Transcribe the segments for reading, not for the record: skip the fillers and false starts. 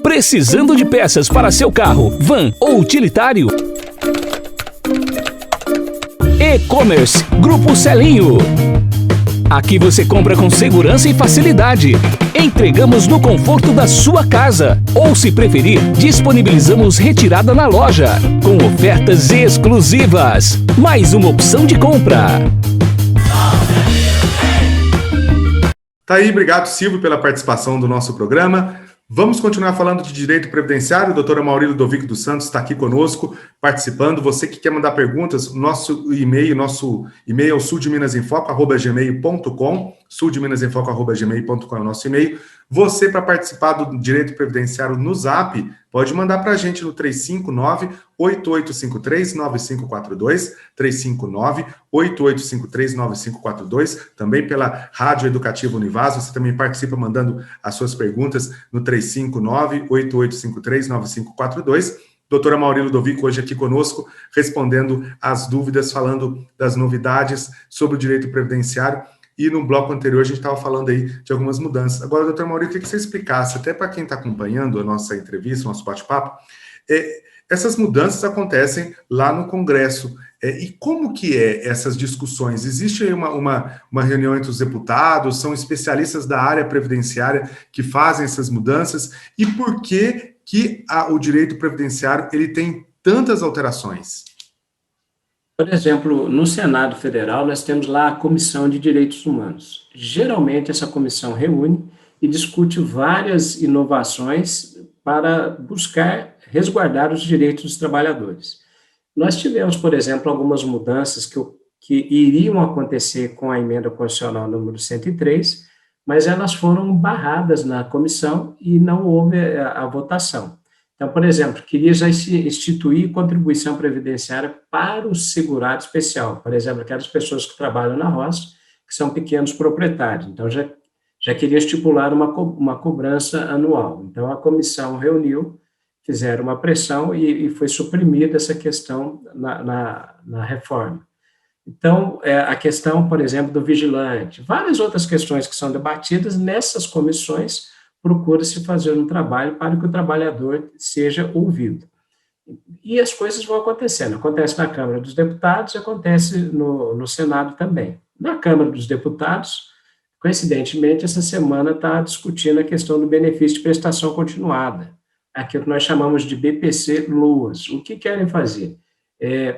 Precisando de peças para seu carro, van ou utilitário? E-commerce Grupo Celinho. Aqui você compra com segurança e facilidade. Entregamos no conforto da sua casa. Ou, se preferir, disponibilizamos retirada na loja, com ofertas exclusivas. Mais uma opção de compra. Tá aí, obrigado, Silvio, pela participação do nosso programa. Vamos continuar falando de direito previdenciário. A doutora Maurília Ludovico dos Santos está aqui conosco, participando. Você que quer mandar perguntas, nosso e-mail é o suldeminasinfoco@gmail.com, suldeminasinfoco@gmail.com é o nosso e-mail. Você, para participar do direito previdenciário no Zap, pode mandar para a gente no 359-8853-9542, 359-8853-9542, também pela Rádio Educativa Univaz. Você também participa mandando as suas perguntas no 359-8853-9542. Doutora Maurília Ludovico hoje aqui conosco, respondendo as dúvidas, falando das novidades sobre o direito previdenciário. E no bloco anterior a gente estava falando aí de algumas mudanças. Agora, doutor Maurício, eu queria que você explicasse, até para quem está acompanhando a nossa entrevista, o nosso bate-papo, essas mudanças acontecem lá no Congresso. E como que essas discussões? Existe aí uma reunião entre os deputados, são especialistas da área previdenciária que fazem essas mudanças? E por que o direito previdenciário ele tem tantas alterações? Por exemplo, no Senado Federal, nós temos lá a Comissão de Direitos Humanos. Geralmente, essa comissão reúne e discute várias inovações para buscar resguardar os direitos dos trabalhadores. Nós tivemos, por exemplo, algumas mudanças que iriam acontecer com a emenda constitucional número 103, mas elas foram barradas na comissão e não houve a votação. Então, por exemplo, queria já instituir contribuição previdenciária para o segurado especial, por exemplo, aquelas pessoas que trabalham na roça, que são pequenos proprietários. Então, já queria estipular uma cobrança anual. Então, a comissão reuniu, fizeram uma pressão e foi suprimida essa questão na reforma. Então, a questão, por exemplo, do vigilante, várias outras questões que são debatidas nessas comissões, procura-se fazer um trabalho para que o trabalhador seja ouvido. E as coisas vão acontecendo. Acontece na Câmara dos Deputados, acontece no Senado também. Na Câmara dos Deputados, coincidentemente, essa semana está discutindo a questão do benefício de prestação continuada, aquilo que nós chamamos de BPC-LOAS. O que querem fazer?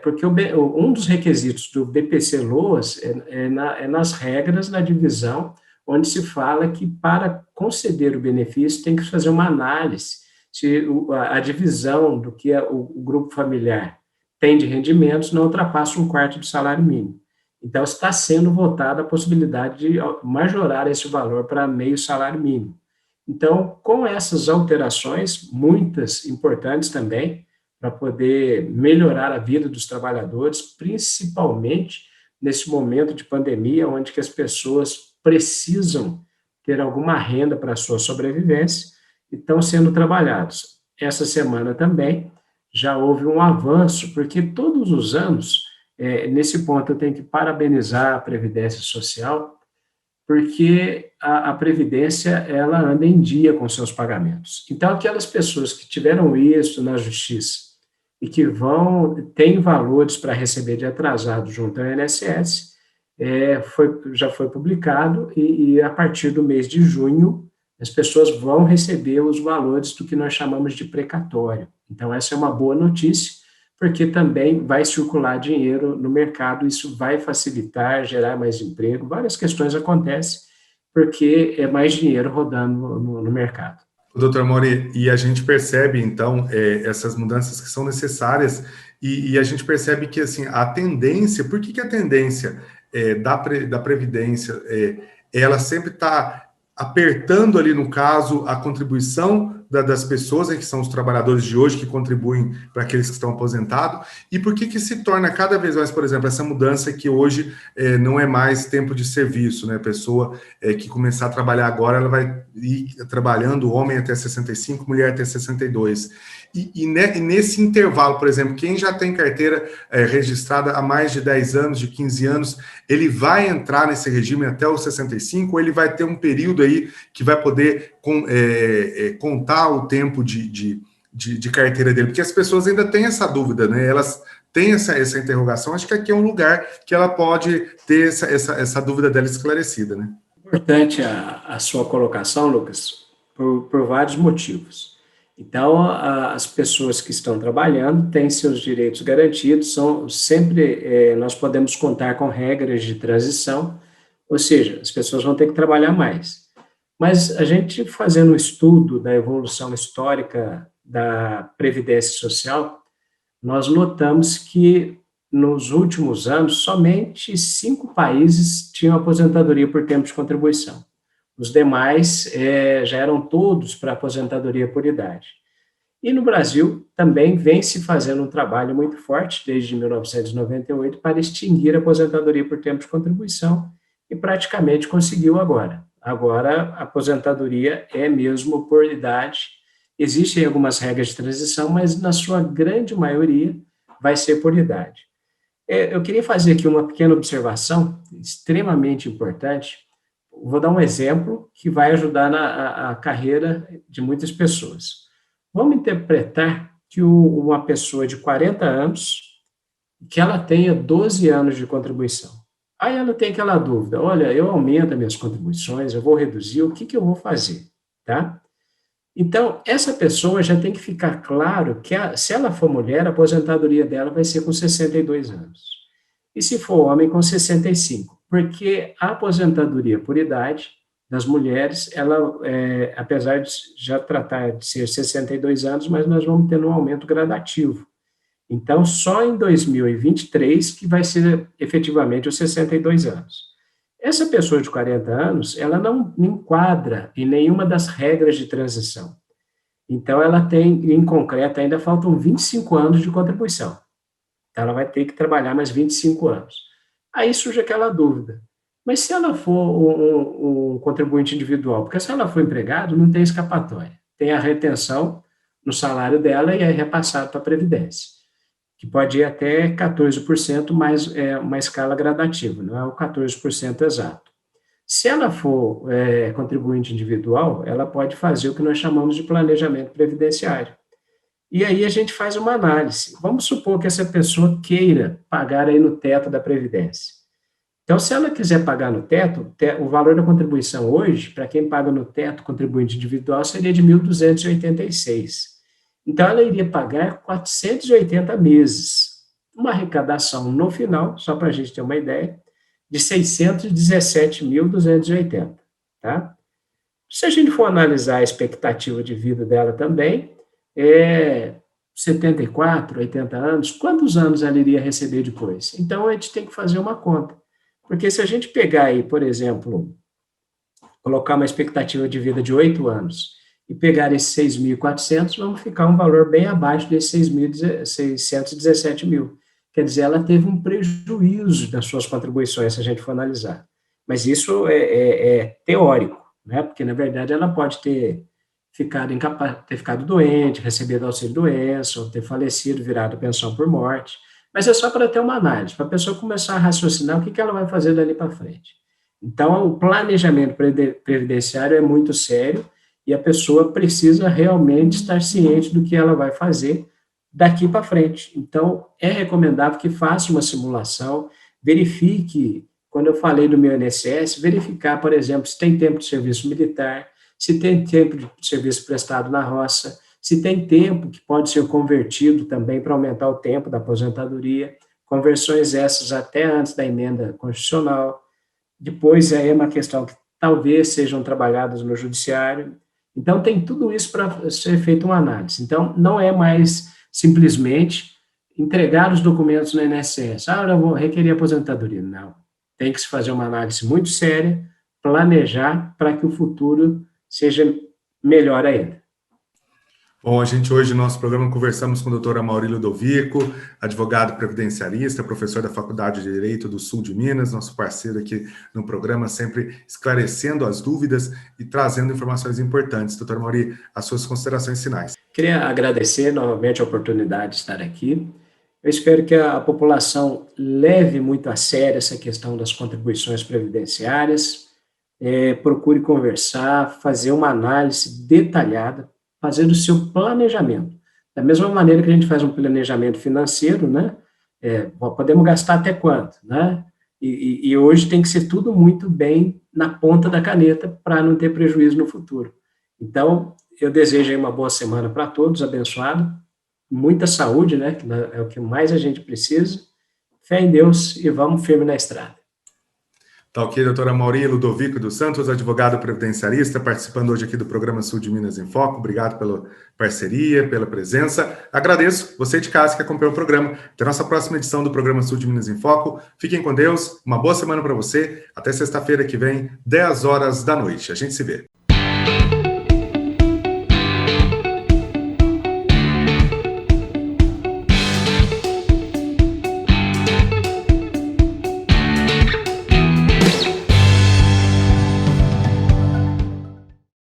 Porque um dos requisitos do BPC-LOAS é nas regras, na divisão, onde se fala que para conceder o benefício tem que fazer uma análise se a divisão do que o grupo familiar tem de rendimentos não ultrapassa 1/4 do salário mínimo. Então, está sendo votada a possibilidade de majorar esse valor para meio salário mínimo. Então, com essas alterações, muitas importantes também, para poder melhorar a vida dos trabalhadores, principalmente nesse momento de pandemia, onde que as pessoas precisam ter alguma renda para a sua sobrevivência e estão sendo trabalhados. Essa semana também já houve um avanço, porque todos os anos, nesse ponto eu tenho que parabenizar a Previdência Social, porque a Previdência ela anda em dia com seus pagamentos. Então, aquelas pessoas que tiveram isso na Justiça e que têm valores para receber de atrasado junto ao INSS, já foi publicado e a partir do mês de junho as pessoas vão receber os valores do que nós chamamos de precatório. Então, essa é uma boa notícia, porque também vai circular dinheiro no mercado, isso vai facilitar, gerar mais emprego, várias questões acontecem, porque é mais dinheiro rodando no mercado. Doutor Mauri, e a gente percebe, então, essas mudanças que são necessárias, e a gente percebe que, assim, a tendência, por que a tendência da Previdência, ela sempre está apertando ali, no caso, a contribuição das pessoas, que são os trabalhadores de hoje que contribuem para aqueles que estão aposentados, e por que se torna cada vez mais, por exemplo, essa mudança que hoje não é mais tempo de serviço, né? A pessoa que começar a trabalhar agora, ela vai ir trabalhando, homem até 65, mulher até 62. E nesse intervalo, por exemplo, quem já tem carteira registrada há mais de 10 anos, de 15 anos, ele vai entrar nesse regime até os 65, ou ele vai ter um período aí que vai poder contar dobrar o tempo de carteira dele, porque as pessoas ainda têm essa dúvida, né? Elas têm essa interrogação. Acho que aqui é um lugar que ela pode ter essa dúvida dela esclarecida, né? Importante a sua colocação, Lucas, por vários motivos. Então, as pessoas que estão trabalhando têm seus direitos garantidos, nós podemos contar com regras de transição, ou seja, as pessoas vão ter que trabalhar mais. Mas a gente fazendo um estudo da evolução histórica da Previdência Social, nós notamos que nos últimos anos, somente 5 países tinham aposentadoria por tempo de contribuição. Os demais já eram todos para aposentadoria por idade. E no Brasil também vem se fazendo um trabalho muito forte, desde 1998, para extinguir a aposentadoria por tempo de contribuição, e praticamente conseguiu agora. Agora, a aposentadoria é mesmo por idade. Existem algumas regras de transição, mas na sua grande maioria vai ser por idade. Eu queria fazer aqui uma pequena observação, extremamente importante. Vou dar um exemplo que vai ajudar na carreira de muitas pessoas. Vamos interpretar que uma pessoa de 40 anos, que ela tenha 12 anos de contribuição. Aí ela tem aquela dúvida, olha, eu aumento as minhas contribuições, eu vou reduzir, o que eu vou fazer? Tá? Então, essa pessoa já tem que ficar claro que, se ela for mulher, a aposentadoria dela vai ser com 62 anos. E se for homem, com 65. Porque a aposentadoria por idade das mulheres, ela, apesar de já tratar de ser 62 anos, mas nós vamos ter um aumento gradativo. Então, só em 2023 que vai ser efetivamente os 62 anos. Essa pessoa de 40 anos, ela não enquadra em nenhuma das regras de transição. Então, ela tem, em concreto, ainda faltam 25 anos de contribuição. Então, ela vai ter que trabalhar mais 25 anos. Aí surge aquela dúvida. Mas se ela for um contribuinte individual, porque se ela for empregado, não tem escapatória. Tem a retenção no salário dela e é repassado para a Previdência, que pode ir até 14%, mais uma escala gradativa, não é o 14% exato. Se ela for contribuinte individual, ela pode fazer o que nós chamamos de planejamento previdenciário. E aí a gente faz uma análise. Vamos supor que essa pessoa queira pagar aí no teto da Previdência. Então, se ela quiser pagar no teto, o valor da contribuição hoje, para quem paga no teto contribuinte individual, seria de 1.286. Então, ela iria pagar 480 meses. Uma arrecadação no final, só para a gente ter uma ideia, de 617.280, tá? Se a gente for analisar a expectativa de vida dela também, 74, 80 anos, quantos anos ela iria receber depois? Então, a gente tem que fazer uma conta. Porque se a gente pegar aí, por exemplo, colocar uma expectativa de vida de 8 anos e pegar esses 6.400, vamos ficar um valor bem abaixo desses 617 mil. Quer dizer, ela teve um prejuízo das suas contribuições, se a gente for analisar. Mas isso é teórico, né? Porque, na verdade, ela pode ter ficado doente, recebido auxílio-doença, ou ter falecido, virado pensão por morte. Mas é só para ter uma análise, para a pessoa começar a raciocinar o que ela vai fazer dali para frente. Então, o planejamento previdenciário é muito sério e a pessoa precisa realmente estar ciente do que ela vai fazer daqui para frente. Então, é recomendável que faça uma simulação, verifique, quando eu falei do meu INSS, verificar, por exemplo, se tem tempo de serviço militar, se tem tempo de serviço prestado na roça, se tem tempo que pode ser convertido também para aumentar o tempo da aposentadoria, conversões essas até antes da emenda constitucional. Depois é uma questão que talvez sejam trabalhadas no judiciário. Então, tem tudo isso para ser feita uma análise. Então, não é mais simplesmente entregar os documentos no INSS. Eu vou requerer aposentadoria. Não. Tem que se fazer uma análise muito séria, planejar para que o futuro seja melhor ainda. Bom, a gente hoje, no nosso programa, conversamos com o doutor Amaury Ludovico, advogado previdenciarista, professor da Faculdade de Direito do Sul de Minas, nosso parceiro aqui no programa, sempre esclarecendo as dúvidas e trazendo informações importantes. Doutor Amaury, as suas considerações finais. Queria agradecer novamente a oportunidade de estar aqui. Eu espero que a população leve muito a sério essa questão das contribuições previdenciárias, procure conversar, fazer uma análise detalhada, fazer o seu planejamento. Da mesma maneira que a gente faz um planejamento financeiro, né? Podemos gastar até quanto, né? E hoje tem que ser tudo muito bem na ponta da caneta para não ter prejuízo no futuro. Então, eu desejo aí uma boa semana para todos, abençoado, muita saúde, né? Que é o que mais a gente precisa. Fé em Deus e vamos firme na estrada. Tá ok, doutora Mauri Ludovico dos Santos, advogado previdenciarista, participando hoje aqui do programa Sul de Minas em Foco. Obrigado pela parceria, pela presença. Agradeço você de casa que acompanhou o programa. Até a nossa próxima edição do programa Sul de Minas em Foco. Fiquem com Deus, uma boa semana para você. Até sexta-feira que vem, 10 horas da noite. A gente se vê.